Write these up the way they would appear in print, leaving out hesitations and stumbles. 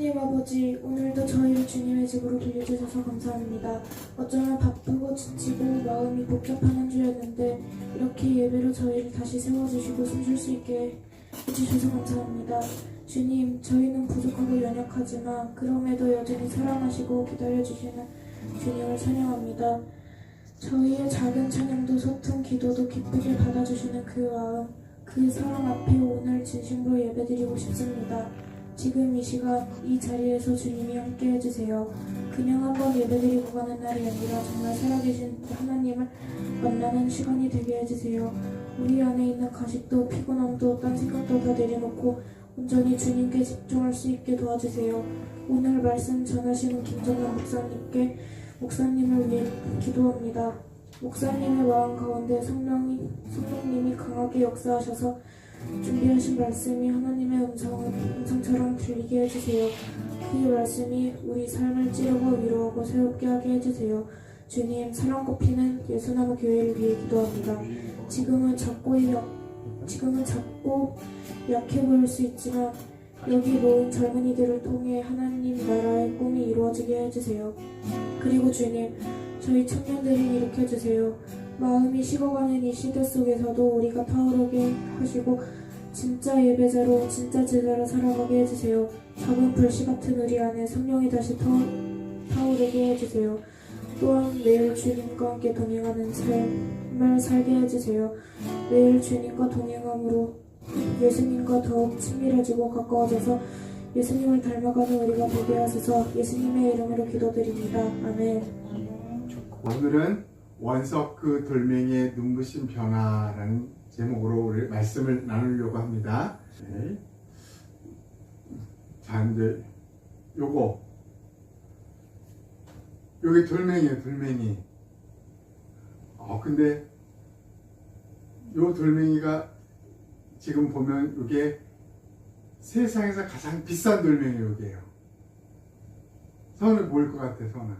하나님 아버지, 오늘도 저희를 주님의 집으로 빌려주셔서 감사합니다. 어쩌면 바쁘고 지치고 마음이 복잡한 한 주였는데 이렇게 예배로 저희를 다시 세워주시고 숨쉴 수 있게 해주셔서 감사합니다. 주님, 저희는 부족하고 연약하지만 그럼에도 여전히 사랑하시고 기다려주시는 주님을 찬양합니다. 저희의 작은 찬양도 소통 기도도 기쁘게 받아주시는 그 마음, 그 사랑 앞에 오늘 진심으로 예배드리고 싶습니다. 지금 이 시간 이 자리에서 주님이 함께 해주세요. 그냥 한번 예배드리고 가는 날이 아니라 정말 살아계신 하나님을 만나는 시간이 되게 해주세요. 우리 안에 있는 가식도 피곤함도 딴 생각도 다 내려놓고 온전히 주님께 집중할 수 있게 도와주세요. 오늘 말씀 전하시는 김정현 목사님을 위해 기도합니다. 목사님의 마음 가운데 성령님이 강하게 역사하셔서 준비하신 말씀이 하나님의 음성처럼 들리게 해주세요. 그 말씀이 우리 삶을 찌르고 위로하고 새롭게 하게 해주세요. 주님, 사랑꽃피는 예수나무 교회를 위해 기도합니다. 지금은 작고 약해 보일 수 있지만 여기 모인 젊은이들을 통해 하나님 나라의 꿈이 이루어지게 해주세요. 그리고 주님, 저희 청년들을 일으켜주세요. 마음이 식어가는 이 시대 속에서도 우리가 타오르게 하시고 진짜 예배자로 진짜 제자로 살아가게 해주세요. 작은 불씨 같은 우리 안에 성령이 다시 타오르게 해주세요. 또한 매일 주님과 함께 동행하는 삶을 살게 해주세요. 매일 주님과 동행함으로 예수님과 더욱 친밀해지고 가까워져서 예수님을 닮아가는 우리가 되게 하소서. 예수님의 이름으로 기도드립니다. 아멘. 오늘은 원석 그 돌멩이의 눈부신 변화라는 제목으로 우리 말씀을 나누려고 합니다. 네. 자, 이제 요게 돌멩이에요, 돌멩이. 근데 요 돌멩이가 지금 보면 요게 세상에서 가장 비싼 돌멩이 요게요. 선을 뭘 것 같아, 선아?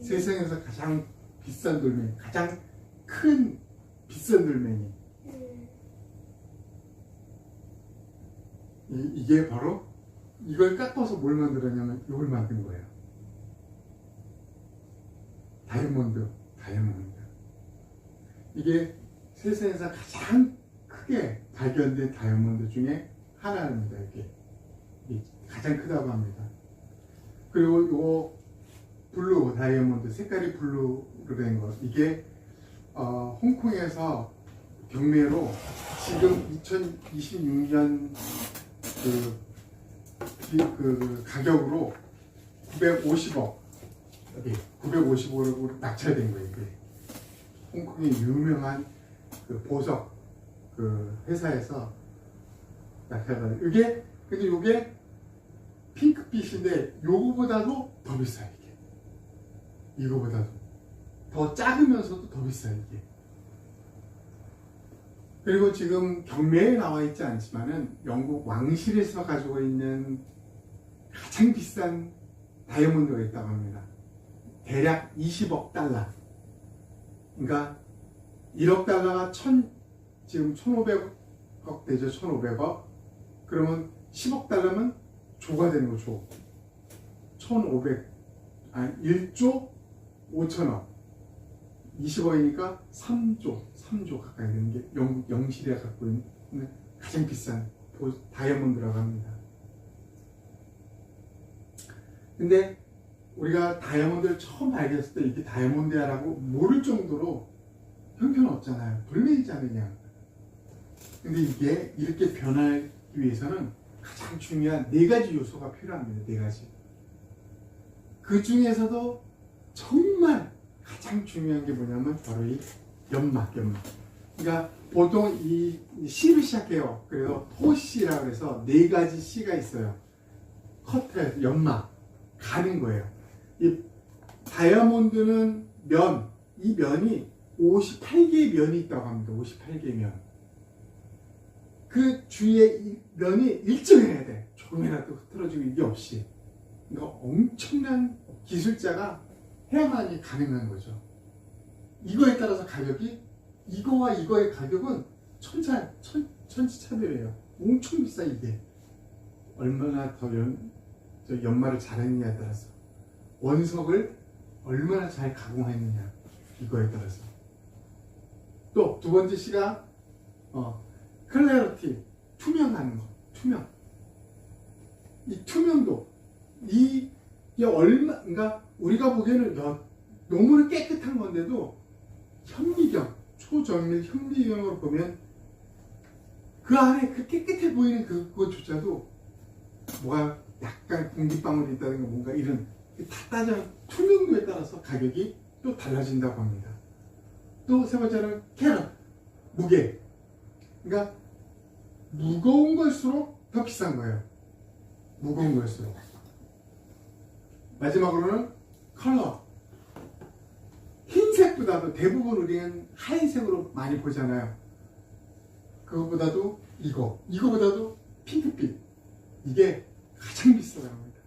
세상에서 가장 비싼 돌멩이, 가장 큰 비싼 돌멩이. 이게 바로 이걸 깎아서 뭘 만들었냐면 이걸 만든 거예요. 다이아몬드. 이게 세상에서 가장 크게 발견된 다이아몬드 중에 하나입니다. 이게 가장 크다고 합니다. 그리고 요 블루 다이아몬드, 색깔이 블루로 된 거, 이게 홍콩에서 경매로 지금 2026년 그 가격으로 950억, 950억으로 낙찰된 거예요. 이게 홍콩의 유명한 그 보석 그 회사에서 낙찰받은. 근데 이게 핑크빛인데 요거보다도 더 비싸요. 이거보다도 더 작으면서도 더 비싸요. 이게. 그리고 지금 경매에 나와 있지 않지만은 영국 왕실에서 가지고 있는 가장 비싼 다이아몬드가 있다고 합니다. 대략 20억 달러. 그러니까 1억 달러가 지금 1,500억 되죠. 1,500억. 그러면 10억 달러면 조가 되는 거죠. 1조 5천억. 20억이니까 3조 가까이 되는 게 영국 영실에 갖고 있는 가장 비싼 다이아몬드라고 합니다. 근데 우리가 다이아몬드를 처음 발견했을 때 이게 다이아몬드야라고 모를 정도로 형편없잖아요. 돌멩이잖아요, 그냥. 근데 이게 이렇게 변하기 위해서는 가장 중요한 4가지 요소가 필요합니다. 4가지. 그 중에서도 정말 가장 중요한 게 뭐냐면 바로 이 연막. 그러니까 보통 이 C로 시작해요. 그래서 토C라고 해서 4가지 C가 있어요. 커트해서 연막 가는 거예요. 이 다이아몬드는 이 면이 58개의 면이 있다고 합니다. 58개의 면. 그 주위에 이 면이 일정해야 돼. 조금이라도 흐트러지고 이게 없이. 그러니까 엄청난 기술자가 해야만이 가능한 거죠. 이거에 따라서 가격이, 이거와 이거의 가격은 천지차별이에요. 엄청 비싸. 이게 얼마나 더 연마를 잘했느냐에 따라서, 원석을 얼마나 잘 가공했느냐 이거에 따라서. 또 두 번째 C가 클래리티, 투명하는 거. 투명. 이 투명도, 이게 그러니까 우리가 보기에는 너무나 깨끗한 건데도 현미경, 초정밀 현미경으로 보면 그 안에 그 깨끗해 보이는 그것조차도 뭐가 약간 공기방울이 있다든가 뭔가 이런 다 따져 투명도에 따라서 가격이 또 달라진다고 합니다. 또 세 번째는 캐럿, 무게. 그러니까 무거운 걸수록 더 비싼 거예요. 무거운 걸수록. 마지막으로는 컬러. 흰색보다도 대부분 우리는 하얀색으로 많이 보잖아요. 그거보다도 이거보다도 핑크빛. 이게 가장 비싸다고 합니다.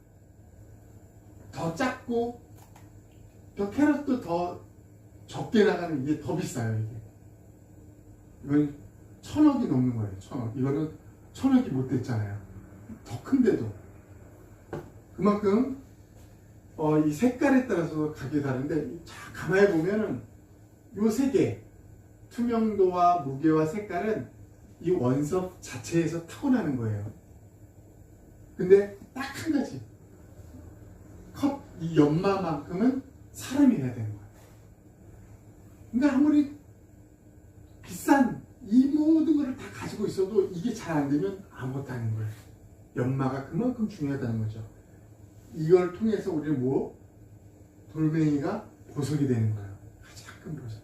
더 작고 더 캐럿도 더 적게 나가는 이게 더 비싸요. 이건 1,000억이 넘는 거예요. 1,000억. 이거는 1,000억이 못 됐잖아요. 더 큰데도. 그만큼 이 색깔에 따라서 가격이 다른데, 자, 가만히 보면은 요 세 개, 투명도와 무게와 색깔은 이 원석 자체에서 타고나는 거예요. 근데 딱 한 가지, 이 연마만큼은 사람이 해야 되는 거예요. 그러니까 아무리 비싼 이 모든 것을 다 가지고 있어도 이게 잘 안 되면 아무것도 아닌 거예요. 연마가 그만큼 중요하다는 거죠. 이걸 통해서 우리는 돌멩이가 보석이 되는 거예요. 가장 큰 보석.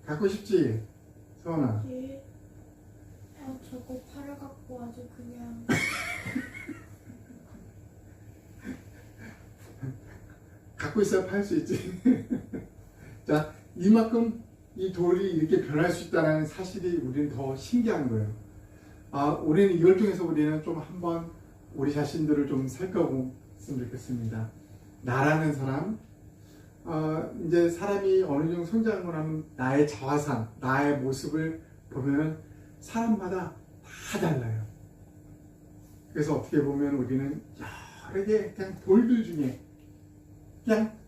갖고 싶지? 서원아. 예. 저거 팔아갖고 아주 그냥. 갖고 있어야 팔 수 있지. 자, 이만큼 이 돌이 이렇게 변할 수 있다는 사실이 우리는 더 신기한 거예요. 우리는 이걸 통해서 우리는 좀 한번 우리 자신들을 좀 살펴보았으면 좋겠습니다. 나라는 사람, 이제 사람이 어느 정도 성장을 하면 나의 자화상, 나의 모습을 보면 사람마다 다 달라요. 그래서 어떻게 보면 우리는 여러 개 그냥 돌들 중에 그냥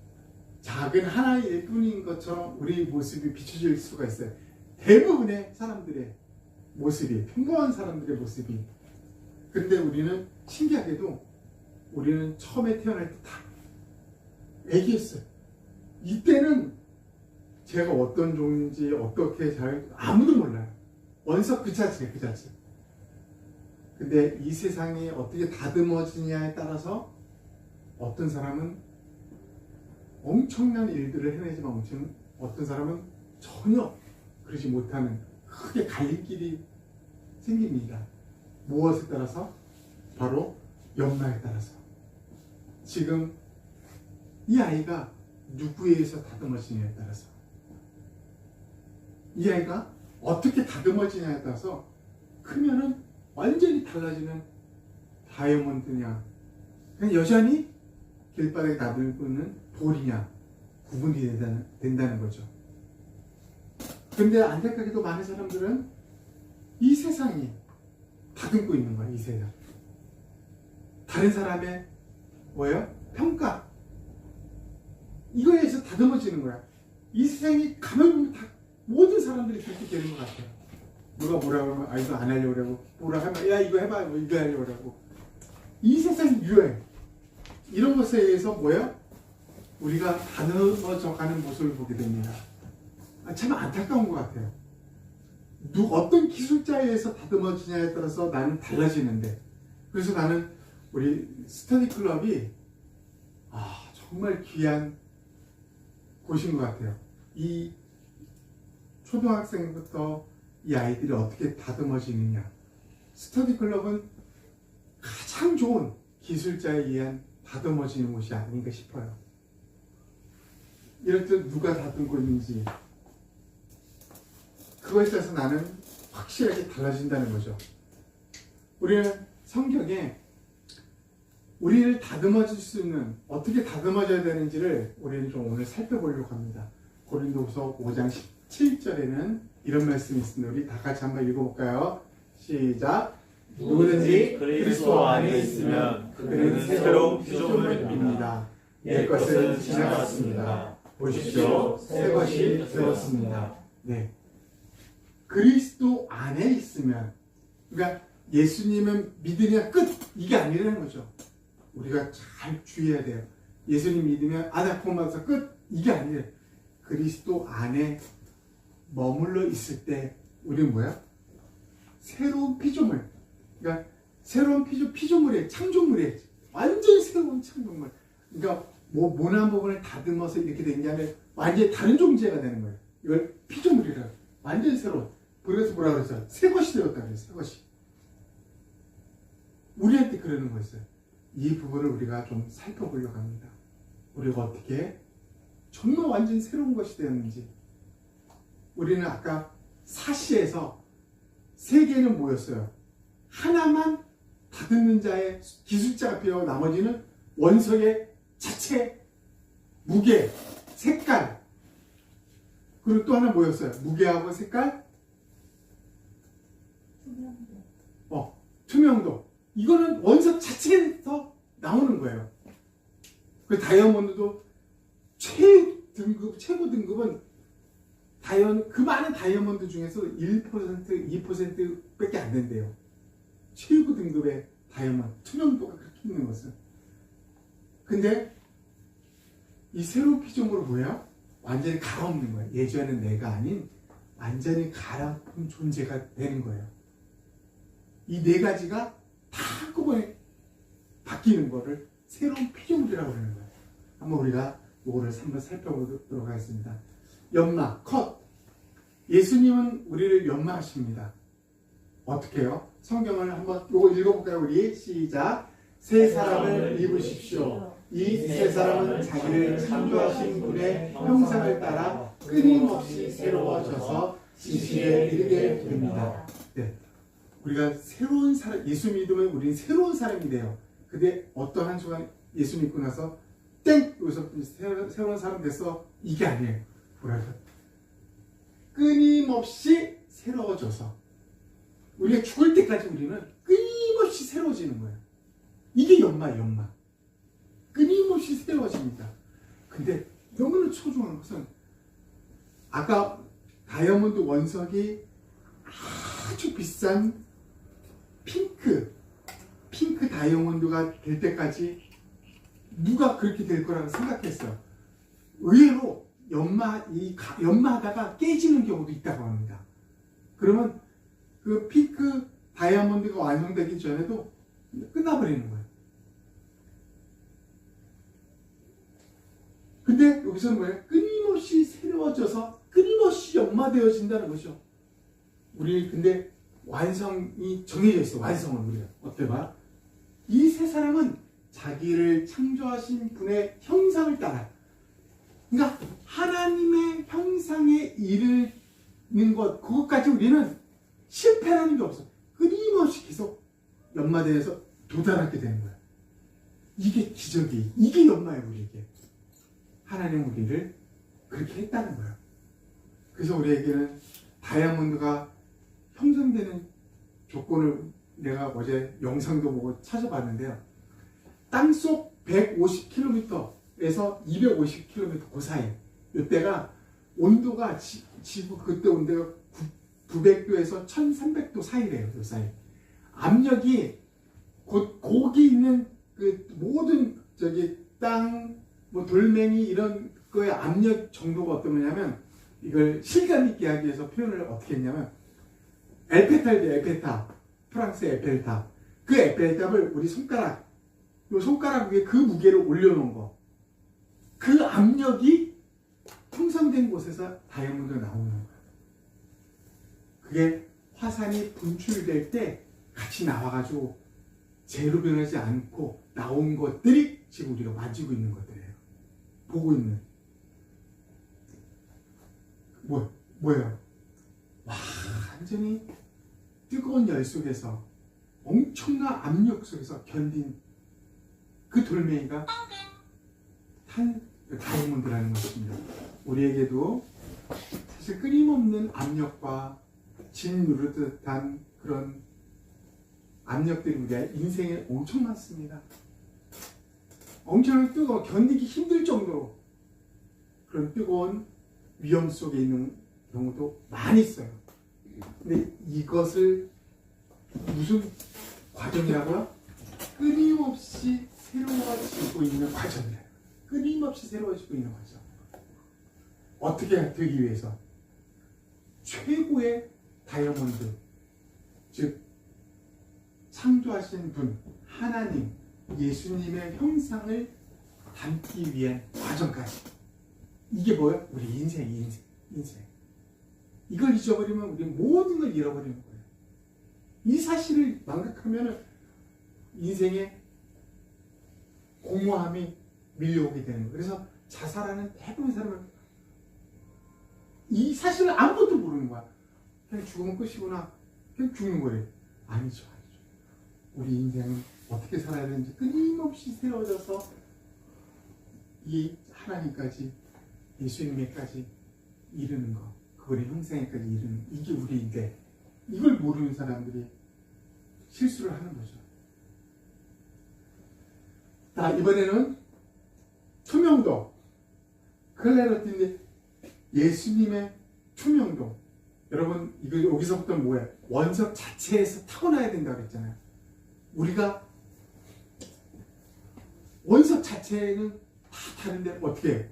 작은 하나의 뿐인 것처럼 우리 모습이 비춰질 수가 있어요. 대부분의 사람들의 모습이, 평범한 사람들의 모습이. 근데 우리는 신기하게도 우리는 처음에 태어날 때 다 애기였어요. 이때는 제가 어떤 종인지 어떻게 잘 아무도 몰라요. 원석 그 자체. 근데 이 세상이 어떻게 다듬어지냐에 따라서 어떤 사람은 엄청난 일들을 해내지만 어떤 사람은 전혀 그러지 못하는 크게 갈림길이 생깁니다. 무엇에 따라서? 바로 연마에 따라서. 지금 이 아이가 누구에 의해서 다듬어지냐에 따라서, 이 아이가 어떻게 다듬어지냐에 따라서 크면은 완전히 달라지는 다이아몬드냐, 그냥 여전히 길바닥에 놔두고 있는 돌이냐 구분이 된다는 거죠. 근데 안타깝게도 많은 사람들은 이 세상이 다듬고 있는 거야. 이 세상. 다른 사람의 평가, 이거에 의해서 다듬어지는 거야. 이 세상이 가만히 보면 다 모든 사람들이 그렇게 되는 것 같아요. 누가 뭐라고 하면 이거 안 하려고 그러고, 뭐라 하면 야 이거 해봐, 이거 하려고 그러고. 이 세상이 유행, 이런 것에 의해서 우리가 다듬어져가는 모습을 보게 됩니다. 참 안타까운 것 같아요. 어떤 기술자에 의해서 다듬어지냐에 따라서 나는 달라지는데, 그래서 나는 우리 스터디 클럽이 정말 귀한 곳인 것 같아요. 이 초등학생부터 이 아이들이 어떻게 다듬어지느냐, 스터디 클럽은 가장 좋은 기술자에 의한 다듬어지는 곳이 아닌가 싶어요. 이럴 때 누가 다듬고 있는지 그거에 따라서 나는 확실하게 달라진다는 거죠. 우리는 성경에 우리를 다듬어줄 수 있는, 어떻게 다듬어져야 되는지를 우리는 좀 오늘 살펴보려고 합니다. 고린도후서 5장 17절에는 이런 말씀이 있습니다. 우리 다 같이 한번 읽어볼까요? 시작. 누구든지 그리스도 안에 있으면 그는 새로운 피조물입니다. 옛 것은 지나갔습니다. 보십시오, 새 것이 되었습니다. 네. 그리스도 안에 있으면, 그러니까 예수님은 믿으면 끝! 이게 아니라는 거죠. 우리가 잘 주의해야 돼요. 예수님 믿으면 아다코마서 끝! 이게 아니에요. 그리스도 안에 머물러 있을 때 우리는 뭐야? 새로운 피조물. 그러니까 새로운 피조물이에요. 창조물이에요. 완전히 새로운 창조물. 그러니까 모난 부분을 다듬어서 이렇게 된 게 아니라 완전히 다른 존재가 되는 거예요. 이걸 피조물이라고. 완전히 새로운. 그래서 뭐라 그랬어요? 새 것이 되었다 그래요. 새 것이. 우리한테 그러는 거였어요. 이 부분을 우리가 좀 살펴보려고 합니다. 우리가 어떻게 정말 완전 새로운 것이 되었는지. 우리는 아까 사시에서 세 개는 뭐였어요? 하나만 다듬는 자의 기술자가 필요하고 나머지는 원석의 자체, 무게, 색깔. 그리고 또 하나 뭐였어요? 무게하고 색깔? 투명도. 이거는 원석 자체에서 나오는 거예요. 그 다이아몬드도 최고 등급은 그 많은 다이아몬드 중에서 1%, 2%밖에 안 된대요. 최고 등급의 다이아몬드, 투명도가 그렇게 있는 것은. 근데 이 새로운 피조물은 뭐예요? 완전히 갈아엎는 거예요. 예전에 내가 아닌 완전히 갈아엎은 존재가 되는 거예요. 이 네 가지가 다 한꺼번에 바뀌는 거를 새로운 피조물이라고 하는 거예요. 한번 우리가 이거를 한번 살펴보도록 하겠습니다. 연마, 컷. 예수님은 우리를 연마하십니다. 어떻게 해요? 성경을 한번 이거 읽어볼까요? 우리 시작. 새 사람을 입으십시오. 이 새 사람은 자기를 창조하신 분의 형상을 따라 끊임없이 새로워져서 지식에 이르게 됩니다. 네. 우리가 새로운 사람, 예수 믿으면 우리는 새로운 사람이 돼요. 근데 어떤 한 순간 예수 믿고 나서 땡! 여기서 새로운 사람 됐어. 이게 아니에요. 뭐라고? 끊임없이 새로워져서 우리가 죽을 때까지 우리는 끊임없이 새로워지는 거예요. 이게 연마. 끊임없이 새로워집니다. 근데 너무나 소중한 것은 아까 다이아몬드 원석이 아주 비싼 핑크 다이아몬드가 될 때까지 누가 그렇게 될 거라고 생각했어요. 의외로 연마하다가 깨지는 경우도 있다고 합니다. 그러면 그 핑크 다이아몬드가 완성되기 전에도 끝나버리는 거예요. 근데 여기서는 뭐예요? 끊임없이 새로워져서 끊임없이 연마되어진다는 거죠. 우리 근데 완성이 정해져 있어. 완성은 우리가 어때 봐? 이 세 사람은 자기를 창조하신 분의 형상을 따라. 그러니까 하나님의 형상에 이르는 것, 그것까지 우리는 실패라는 게 없어. 끊임없이 계속 연마되어서 도달하게 되는 거야. 이게 기적이, 이게 연마예요, 우리에게. 하나님 우리를 그렇게 했다는 거야. 그래서 우리에게는 다이아몬드가 형성되는 조건을 내가 어제 영상도 보고 찾아봤는데요. 땅속 150km에서 250km 그 사이, 이때가 온도가 지구 그때 온도가 900도에서 1300도 사이래요. 그 사이. 압력이 거기 있는 그 모든 땅, 돌멩이 이런 거의 압력 정도가 어떤 거냐면 이걸 실감 있게 하기 위해서 표현을 어떻게 했냐면 에펠탑, 프랑스의 에펠탑. 그 에펠탑을 우리 손가락 위에 그 무게를 올려놓은 거. 그 압력이 형성된 곳에서 다이아몬드가 나오는 거예요. 그게 화산이 분출될 때 같이 나와가지고 재로 변하지 않고 나온 것들이 지금 우리가 만지고 있는 것들이에요. 보고 있는. 뭐예요? 완전히 뜨거운 열 속에서 엄청난 압력 속에서 견딘 그 돌멩이가 다이아몬드라는 것입니다. 우리에게도 사실 끊임없는 압력과 짓누르듯한 그런 압력들이 우리 인생에 엄청 많습니다. 엄청나게 뜨거워 견디기 힘들 정도로 그런 뜨거운 위험 속에 있는 경우도 많이 있어요. 근데 이것을 무슨 과정이라고요? 끊임없이 새로워지고 있는 과정이에요. 끊임없이 새로워지고 있는 과정. 어떻게 되기 위해서? 최고의 다이아몬드, 즉 창조하신 분, 하나님, 예수님의 형상을 담기 위한 과정까지. 이게 뭐예요? 우리 인생. 이걸 잊어버리면 우리 모든 걸 잃어버리는 거예요. 이 사실을 망각하면 인생에 공허함이 밀려오게 되는 거예요. 그래서 자살하는 대부분의 사람은 이 사실을 아무것도 모르는 거야. 그냥 죽으면 끝이구나. 그냥 죽는 거래. 아니죠. 우리 인생은 어떻게 살아야 되는지 끊임없이 새로워져서 이 하나님까지, 예수님에까지 이르는 거, 그분의 형상에까지 이르는, 이게 우리인데 이걸 모르는 사람들이 실수를 하는 거죠. 자, 이번에는 투명도, 클래러티인데 예수님의 투명도. 여러분, 이거 여기서부터 뭐예요? 원석 자체에서 타고나야 된다고 그랬잖아요. 우리가 원석 자체는 다 다른데 어떻게 해요?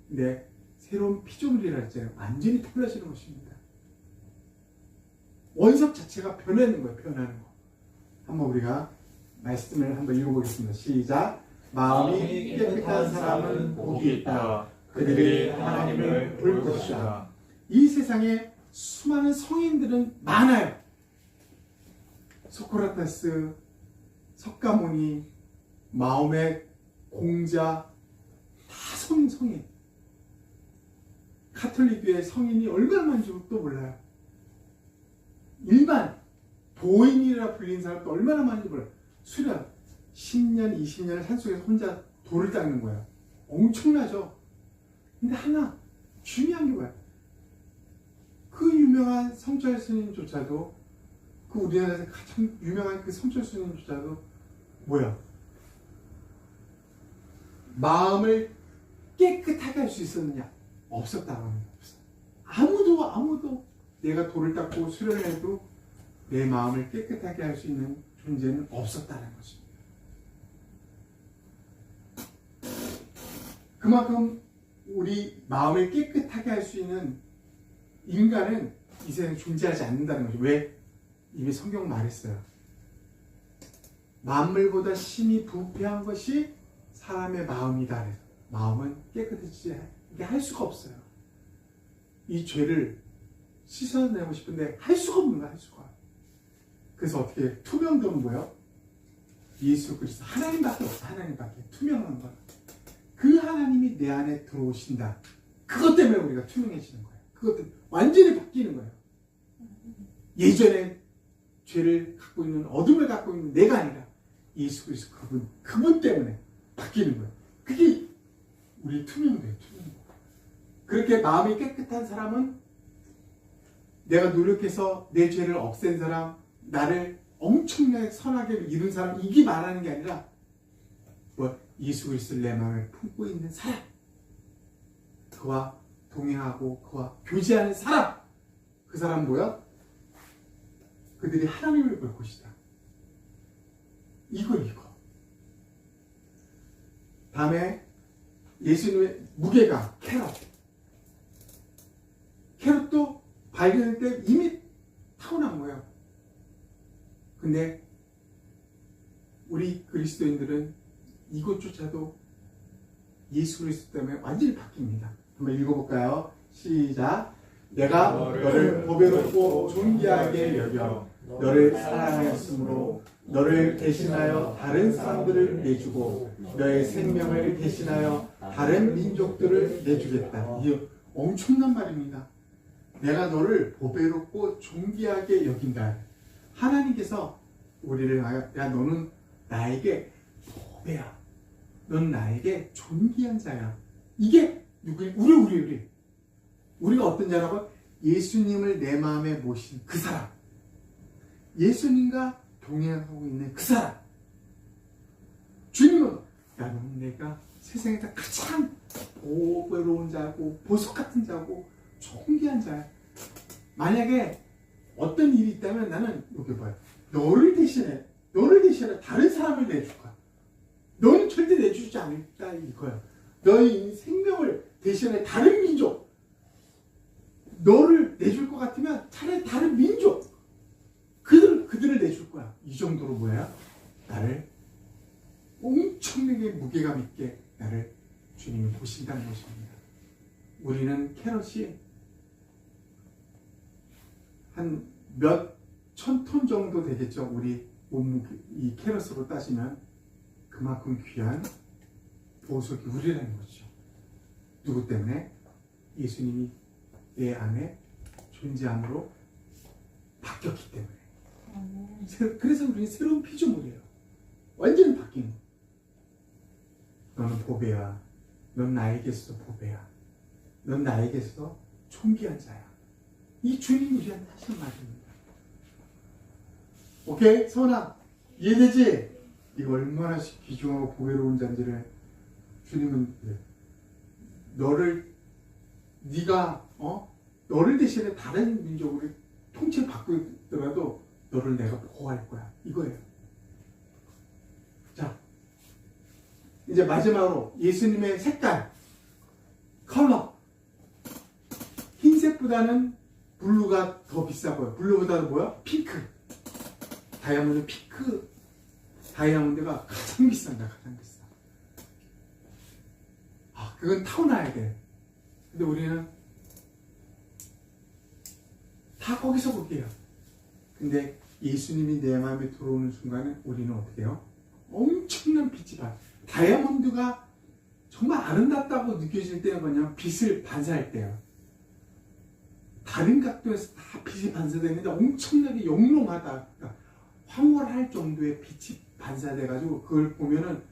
근데 새로운 피조물이라 했잖아요. 완전히 달라지는 것입니다. 원석 자체가 변하는 거예요. 변하는 거. 한번 우리가 말씀을 한번 읽어보겠습니다. 시작. 마음이 깨끗한 사람은 복이 있다. 그들이 하나님을 볼 것이다. 이 세상에 수많은 성인들은 많아요. 소크라테스, 석가모니, 마음의 공자, 다 성인. 카톨릭교회 성인이 얼마나 많은지 또 몰라요. 일반 도인이라 불리는 사람도 얼마나 많은지 몰라요. 수련 10년, 20년을 산속에서 혼자 돌을 닦는 거예요. 엄청나죠? 근데 하나 중요한 게 뭐야? 그 유명한 성철 스님조차도, 그 우리나라에서 가장 유명한 그 성철 스님조차도 뭐야? 마음을 깨끗하게 할 수 있었느냐? 없었다고 합니다. 아무도 내가 돌을 닦고 수련을 해도 내 마음을 깨끗하게 할 수 있는 존재는 없었다는 것입니다. 그만큼 우리 마음을 깨끗하게 할 수 있는 인간은 이 세상에 존재하지 않는다는 거죠. 왜? 이미 성경 말했어요. 만물보다 심히 부패한 것이 사람의 마음이다. 그래서 마음은 깨끗해지게 할 수가 없어요. 이 죄를 씻어내고 싶은데 할 수가 없는 거야. 할 수가. 그래서 어떻게 해? 투명도는 뭐예요? 예수 그리스도 하나님밖에 없어. 하나님밖에. 투명한 거. 그 하나님이 내 안에 들어오신다. 그것 때문에 우리가 투명해지는 거예요. 그것 때문에 완전히 바뀌는 거예요. 예전에 죄를 갖고 있는, 어둠을 갖고 있는 내가 아니라 예수 그리스도 그분 때문에 바뀌는 거예요. 그게 우리 투명도예요. 투명도. 그렇게 마음이 깨끗한 사람은 내가 노력해서 내 죄를 없앤 사람, 나를 엄청나게 선하게 이룬 사람, 이게 말하는 게 아니라 뭐 예수 그리스도를 내 마음에 품고 있는 사람, 그와 동행하고 그와 교제하는 사람, 그 사람은 뭐야? 그들이 하나님을 볼 것이다. 이거. 다음에 예수님의 무게가 캐럿도 발견할 때 이미 타고난 거예요. 근데 우리 그리스도인들은 이것조차도 예수 그리스도 때문에 완전히 바뀝니다. 한번 읽어볼까요? 시작. 내가 너를 보배롭고 존귀하게 여겨 너를 사랑하였으므로 너를 대신하여 다른 사람들을 내주고 너의 생명을 대신하여 다른 민족들을 내주겠다. 이게 엄청난 말입니다. 내가 너를 보배롭고 존귀하게 여긴다. 하나님께서 우리를 야, 너는 나에게 보배야. 넌 나에게 존귀한 자야. 이게 누구예요? 우리. 우리가 어떤 자라고? 예수님을 내 마음에 모신 그 사람. 예수님과 동행하고 있는 그 사람. 주님은 야, 너는 내가 세상에서 가장 보배로운 자고 보석 같은 자고 존귀한 자야. 만약에 어떤 일이 있다면 나는 여기 봐요. 너를 대신해 다른 사람을 내줄 거야. 너는 절대 내주지 않을다 이거야. 너의 생명을 대신해 다른 민족, 너를 내줄 것 같으면 차라리 다른 민족, 그들을 내줄 거야. 이 정도로 뭐야? 나를 엄청나게 무게감 있게 나를 주님이 보신다는 것입니다. 우리는 캐럿이 한 몇 천 톤 정도 되겠죠. 우리 몸무게, 이 캐럿으로 따지면 그만큼 귀한 보석이 우리라는 거죠. 누구 때문에? 예수님이 내 안에 존재함으로 바뀌었기 때문에. 그래서 우리는 새로운 피조물이에요. 완전히 바뀐 거. 너는 보배야. 넌 나에게서 보배야. 넌 나에게서 존귀한 자야. 이 주님이 우리한테 하시는 말입니다. 오케이? 서은아, 이해되지? 이거 얼마나 귀중하고 보배로운 자인지를 주님은 너를 대신에 다른 민족으로 통치받고 있더라도 너를 내가 보호할 거야. 이거예요. 자, 이제 마지막으로 예수님의 색깔, 컬러. 흰색보다는 블루가 더 비싸 보여. 블루보다는 뭐야? 핑크. 다이아몬드 핑크. 다이아몬드가 가장 비싼다. 가장 비싸. 그건 타고나야 돼. 근데 우리는 다 거기서 거기에요. 근데 예수님이 내 마음에 들어오는 순간에 우리는 어떻게 해요? 엄청난 빛이 봐. 다이아몬드가 정말 아름답다고 느껴질 때는 뭐냐면 빛을 반사할 때요. 다른 각도에서 다 빛이 반사되는데 엄청나게 영롱하다. 그러니까 황홀할 정도의 빛이 반사돼가지고 그걸 보면은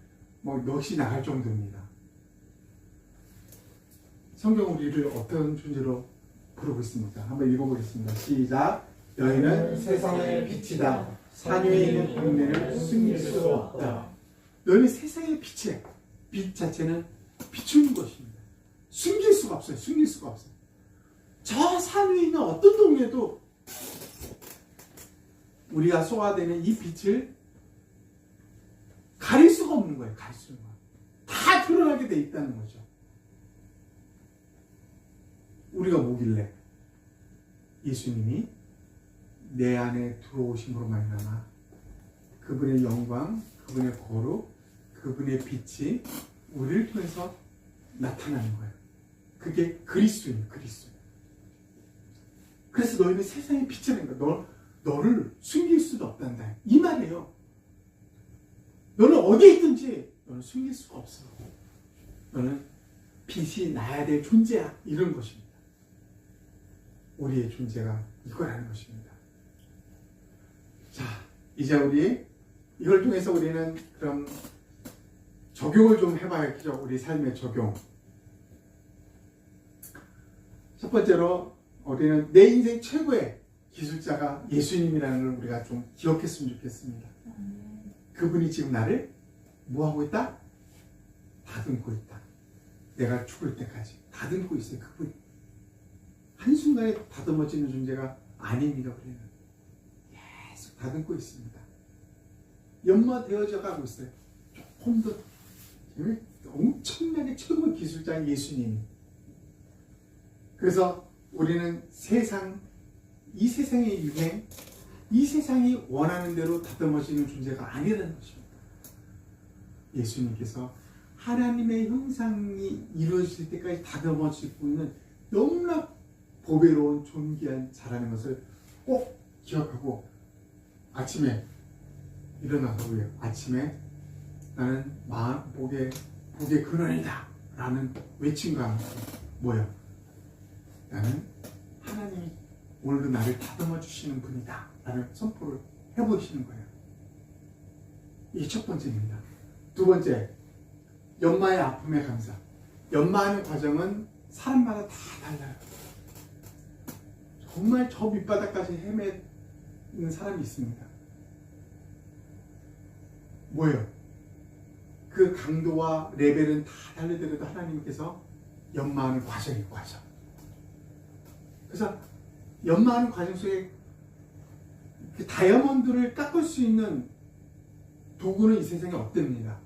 뭐 넋이 나갈 정도입니다. 성경 우리를 어떤 존재로 부르고 있습니까? 한번 읽어보겠습니다. 시작. 너희는 세상의 빛이다. 산 위에 있는 광대를 숨길 수 없다. 너희는 세상의 빛이에요. 빛 자체는 비추는 것입니다. 숨길 수가 없어요. 숨길 수가 없어요. 저 산 위에 있는 어떤 동네도 우리가 쏘아대는 이 빛을 가릴 수가 없는 거예요. 가릴 수가. 다 드러나게 돼 있다는 거죠. 우리가 뭐길래? 예수님이 내 안에 들어오심으로 말미암아 그분의 영광, 그분의 거룩, 그분의 빛이 우리를 통해서 나타나는 거예요. 그게 그리스도예요. 그리스도. 그래서 너희는 세상의 빛이라는 거야. 너를 숨길 수도 없단다. 이 말이에요. 너는 어디에 있든지 너는 숨길 수가 없어. 너는 빛이 나야 될 존재야. 이런 것입니다. 우리의 존재가 이거라는 것입니다. 자, 이제 이걸 통해서 우리는 그럼 적용을 좀 해봐야겠죠. 우리 삶의 적용. 첫 번째로 우리는 내 인생 최고의 기술자가 예수님이라는 걸 우리가 좀 기억했으면 좋겠습니다. 그분이 지금 나를 뭐하고 있다? 다듬고 있다. 내가 죽을 때까지 다듬고 있어요. 그분이. 한순간에 다듬어지는 존재가 아닙니다. 우리는 계속 다듬고 있습니다. 연마되어져 가고 있어요. 조금 더 엄청나게 최고의 기술자인 예수님이. 그래서 우리는 이 세상의 유행, 이 세상이 원하는 대로 다듬어지는 존재가 아니라는 것입니다. 예수님께서 하나님의 형상이 이루어질 때까지 다듬어지고 있는 너무나 보배로운 존귀한 자라는 것을 꼭 기억하고 아침에 일어나서고요. 아침에 나는 복의 근원이다 라는 외침과 함께 뭐예요? 나는 하나님이 오늘도 나를 다듬어 주시는 분이다 라는 선포를 해보시는 거예요. 이게 첫 번째입니다. 두 번째, 연마의 아픔에 감사. 연마하는 과정은 사람마다 다 달라요. 정말 저 밑바닥까지 헤매는 사람이 있습니다. 뭐예요? 그 강도와 레벨은 다 다르더라도 하나님께서 연마하는 과정이 과정. 그래서 연마하는 과정 속에 그 다이아몬드를 깎을 수 있는 도구는 이 세상에 없답니다.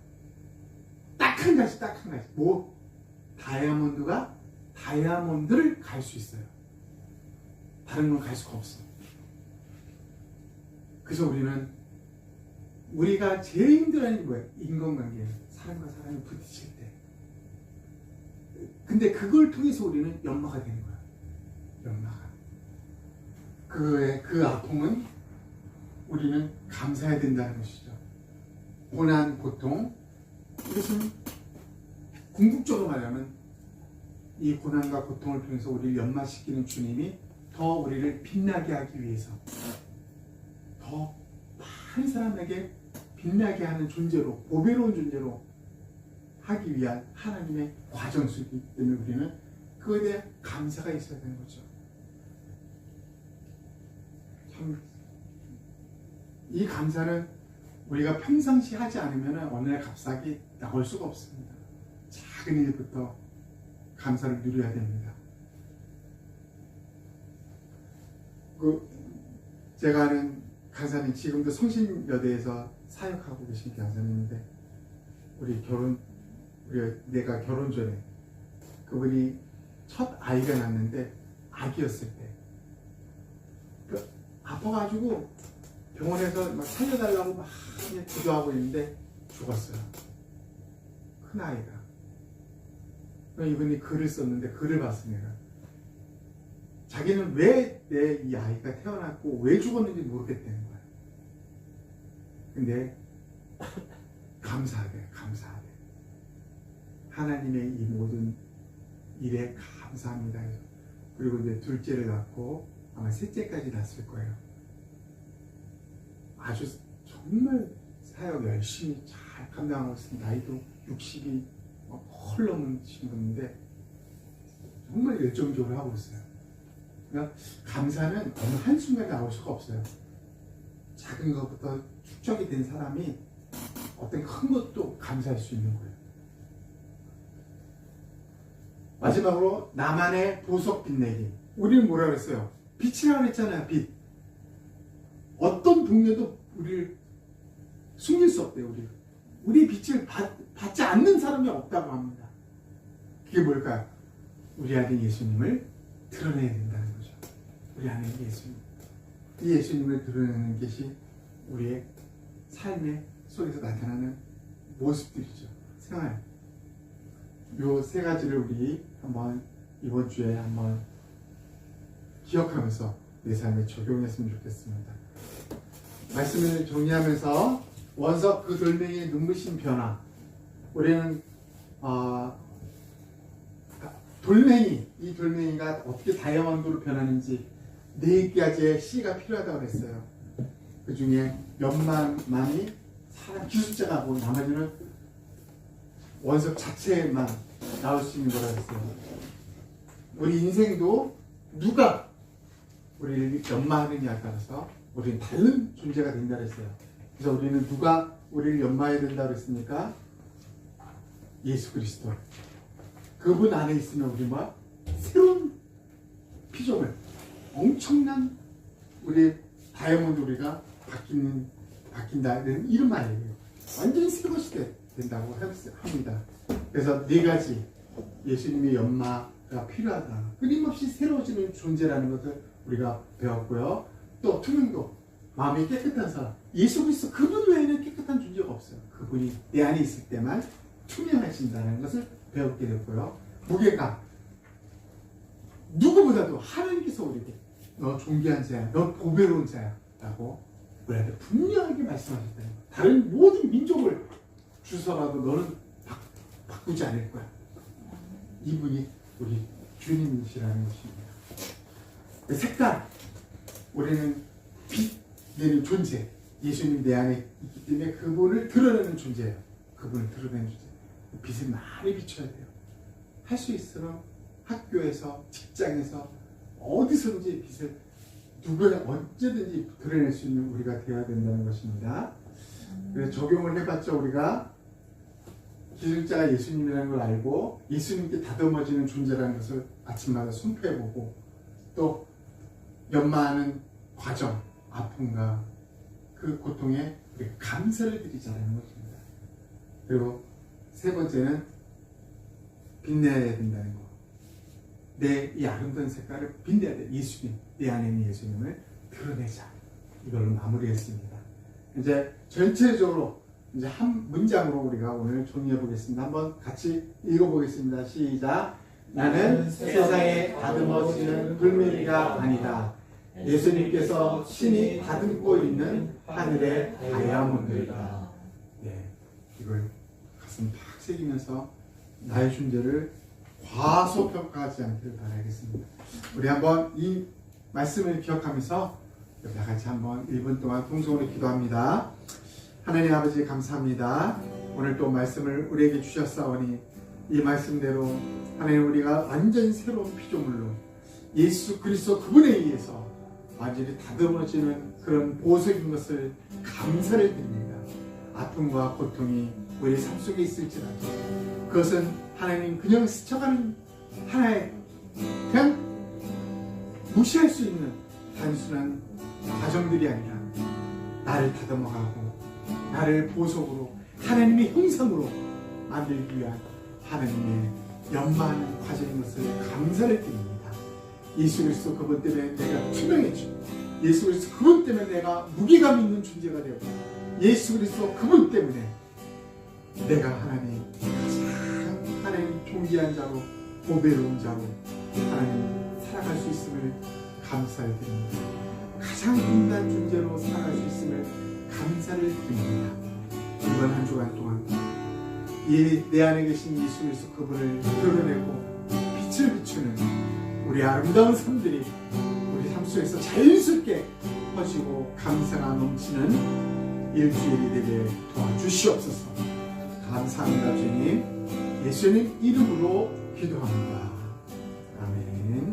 딱 한 가지, 딱 한 가지. 뭐? 다이아몬드가 다이아몬드를 갈 수 있어요. 다른 건 갈 수가 없어. 그래서 우리가 제일 힘들어하는 게 뭐예요? 인간관계예요. 사람과 사람이 부딪힐 때. 근데 그걸 통해서 우리는 연마가 되는 거야. 연마가. 그 아픔은 우리는 감사해야 된다는 것이죠. 고난, 고통. 이것은 궁극적으로 말하면 이 고난과 고통을 통해서 우리를 연마시키는 주님이 더 우리를 빛나게 하기 위해서 더 많은 사람에게 빛나게 하는 존재로, 보배로운 존재로 하기 위한 하나님의 과정 속이기 때문에 우리는 그거에 대한 감사가 있어야 되는 거죠. 참, 이 감사는 우리가 평상시 하지 않으면 어느 날 갑자기 나올 수가 없습니다. 작은 일부터 감사를 누려야 됩니다. 제가 아는 간사님, 지금도 성신여대에서 사역하고 계신 간사님인데, 내가 결혼 전에 그분이 첫 아이가 났는데, 아기였을 때 아파가지고 병원에서 막 살려달라고 막 기도하고 있는데 죽었어요. 큰 아이가. 이분이 글을 썼는데, 글을 봤습니다. 자기는 왜 내 이 아이가 태어났고 왜 죽었는지 모르겠다는 거야. 근데 감사하대. 하나님의 이 모든 일에 감사합니다. 그리고 이제 둘째를 낳고 아마 셋째까지 낳았을 거예요. 아주 정말 사역 열심히 잘 감당하고 있습니다. 나이도 60이 헐 넘으신 분인데 정말 열정적으로 하고 있어요. 그러니까 감사는 어느 한순간에 나올 수가 없어요. 작은 것부터 축적이 된 사람이 어떤 큰 것도 감사할 수 있는 거예요. 마지막으로 나만의 보석 빛내기. 우리는 뭐라 그랬어요? 빛이라고 그랬잖아요. 빛. 어떤 동네도 우리를 숨길 수 없대요. 우리 빛을 받지 않는 사람이 없다고 합니다. 그게 뭘까요? 우리 안에 예수님을 드러내야 된다는 거죠. 우리 안에 예수님. 이 예수님을 드러내는 것이 우리의 삶의 속에서 나타나는 모습들이죠. 생활. 요 세 가지를 우리 한번 이번 주에 한번 기억하면서 내 삶에 적용했으면 좋겠습니다. 말씀을 정리하면서 원석 그 돌멩이의 눈부신 변화. 우리는 이 돌멩이가 어떻게 다이아몬드로 변하는지 4가지의 C가 필요하다고 했어요. 그 중에 연만이 사람 기술자가 하고 나머지는 원석 자체만 나올 수 있는 거라고 했어요. 우리 인생도 누가 우리를 연마하느냐에 따라서 우리는 다른 존재가 된다고 했어요. 그래서 우리는 누가 우리를 연마해야 된다고 했습니까? 예수 그리스도. 그분 안에 있으면 우리 새로운 피조물, 엄청난 우리 다이아몬드 우리가 바뀐다 이런 말이에요. 완전히 새 것이 된다고 합니다. 그래서 4가지 예수님의 연마가 필요하다. 끊임없이 새로워지는 존재라는 것을 우리가 배웠고요. 또 투명도, 마음이 깨끗한 사람. 예수 그리스도 그분 외에는 깨끗한 존재가 없어요. 그분이 내 안에 있을 때만 투명하신다는 것을 배우게 됐고요. 무게감. 누구보다도 하나님께서 우리에게 너 존귀한 자야, 너 보배로운 자야 라고 우리한테 분명하게 말씀하셨다는 거예요. 다른 모든 민족을 주서라도 너는 바꾸지 않을 거야. 이분이 우리 주님이시라는 것입니다. 색깔. 우리는 빛 내는 존재. 예수님 내 안에 있기 때문에 그분을 드러내는 존재예요. 그분을 드러내는 존재. 빛을 많이 비춰야 돼요. 할 수 있으면 학교에서, 직장에서, 어디서든지 빛을 누구나 언제든지 드러낼 수 있는 우리가 되어야 된다는 것입니다. 그래서 적용을 해봤자 우리가 기술자가 예수님이라는 걸 알고 예수님께 다듬어지는 존재라는 것을 아침마다 선포해보고 또 연마하는 과정, 아픔과 그 고통에 우리가 감사를 드리자는 것입니다. 그리고 세 번째는 빛내야 된다는 것. 내 이 아름다운 색깔을 빛내야 돼. 예수님, 내 안에 있는 예수님을 드러내자. 이걸로 마무리했습니다. 이제 전체적으로 이제 한 문장으로 우리가 오늘 정리해 보겠습니다. 한번 같이 읽어보겠습니다. 시작. 나는 세상에 다듬어지는 불매미가 아니다. 예수님께서 신이 다듬고 있는 하늘의 다이아몬드이다. 네, 이걸 가슴 팍 새기면서 나의 존재를 과소평가하지 않기를 바라겠습니다. 우리 한번 이 말씀을 기억하면서 다 같이 한번 1분 동안 통성으로 기도합니다. 하나님 아버지 감사합니다. 오늘 또 말씀을 우리에게 주셨사오니 이 말씀대로 하나님 우리가 완전히 새로운 피조물로 예수 그리스도 그분에 의해서 완전히 다듬어지는 그런 보석인 것을 감사를 드립니다. 아픔과 고통이 우리 삶 속에 있을지라도 그것은 하나님 그냥 스쳐가는 하나의 그냥 무시할 수 있는 단순한 과정들이 아니라 나를 다듬어가고 나를 보석으로 하나님의 형상으로 만들기 위한 하나님의 연마하는 과정인 것을 감사를 드립니다. 예수 그리스도 그분 때문에 내가 투명해지고 예수 그리스도 그분 때문에 내가 무게감 있는 존재가 되고 예수 그리스도 그분 때문에 내가 하나님 가장 하나님 존귀한 자로 보배로운 자로 하나님 살아갈 수 있음을 감사를 드립니다. 가장 빛난 존재로 살아갈 수 있음을 감사를 드립니다. 이번 한 주간 동안 내 안에 계신 예수 그리스도 그분을 드러내고 빛을 비추는 우리 아름다운 삶들이 우리 삶 속에서 자연스럽게 퍼지고 감사가 넘치는 일주일이 되게 도와주시옵소서. 감사합니다 주님. 예수님 이름으로 기도합니다. 아멘.